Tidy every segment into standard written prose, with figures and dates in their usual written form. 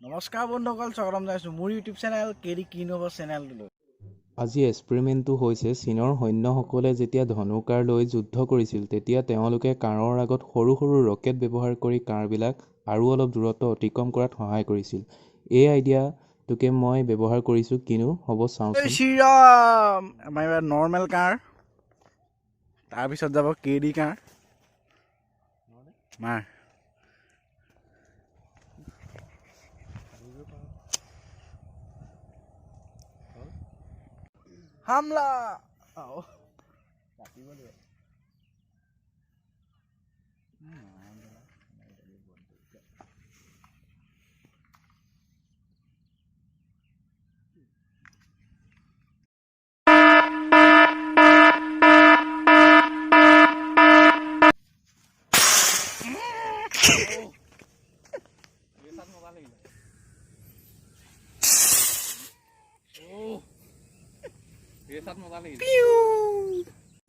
নমস্কাৰ বন্ধুসকল, স্বাগতম জনাইছোঁ মোৰ ইউটিউব চেনেল কেডি কিনোভা চেনেলটোলৈ। আজি এক্সপেৰিমেণ্টটো হৈছে চীনৰ সৈন্যসকলে যেতিয়া ধনুকাৰ লৈ যুদ্ধ কৰিছিল তেতিয়া তেওঁলোকে কাঁড়ৰ আগত সৰু সৰু ৰকেট ব্যৱহাৰ কৰি কাঁড়বিলাক আৰু অলপ দূৰত্ব অতিক্ৰম কৰাত সহায় কৰিছিল। এই আইডিয়াটোকে মই ব্যৱহাৰ কৰিছোঁ, কিনো হ'ব চাওঁচোন। শ্ৰীৰাম, আমাৰ এইবাৰ নৰ্মেল কাঁড়, তাৰপিছত যাব কেডি কাঁড়। মাৰ হামলা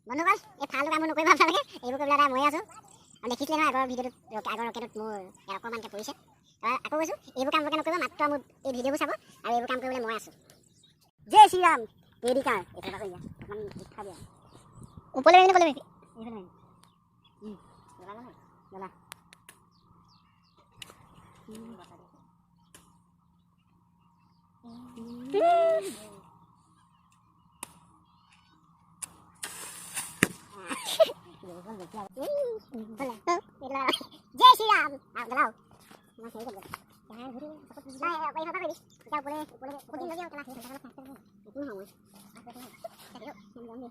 বন্ধুসকল এই ফালটো কাম নকৰিব আপোনালোকে, এইবোৰ কৰিবলৈ এটা মই আছোঁ আৰু দেখিছিলে নহয় আগৰ ভিডিঅ'টোত, আগৰ ৰকেটত মোৰ অকণমানকৈ পৰিছে। আকৌ কৈছোঁ এইবোৰ কাম নকৰিব, মাত্ৰ মোৰ এই ভিডিঅ'বোৰ চাব আৰু এইবোৰ কাম কৰিবলৈ মই আছোঁ। জয় শ্ৰীৰাম, কেডি কাঁড় এইফালে কৰি দিয়া, অকণমান শিক্ষা দিয়া। ওপৰলৈ মেলি ক'লে এইফালে জ্বলা जय श्री राम चलाओ मैं सही कर दे यार घुरी मैं भाई बाबा कर दी क्या बोले बोले कुछ दिन लगे चला चला फास्ट कर इतना हां चलो हम जाएंगे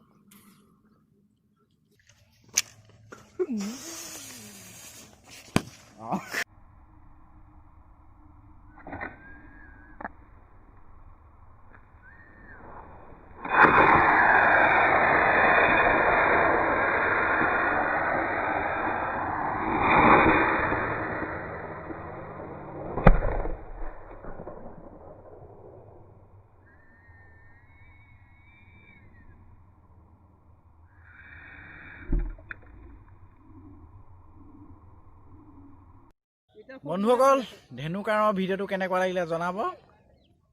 বন্ধুসকল, ধেনু কাঁড়ৰ ভিডিঅ'টো কেনেকুৱা লাগিলে জনাব,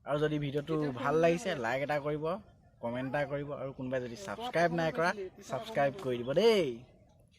আৰু যদি ভিডিঅ'টো ভাল লাগিছে লাইক এটা কৰিব, কমেণ্ট এটা কৰিব, আৰু কোনোবাই যদি ছাবস্ক্ৰাইব নাই কৰা ছাবস্ক্ৰাইব কৰি দিব দেই।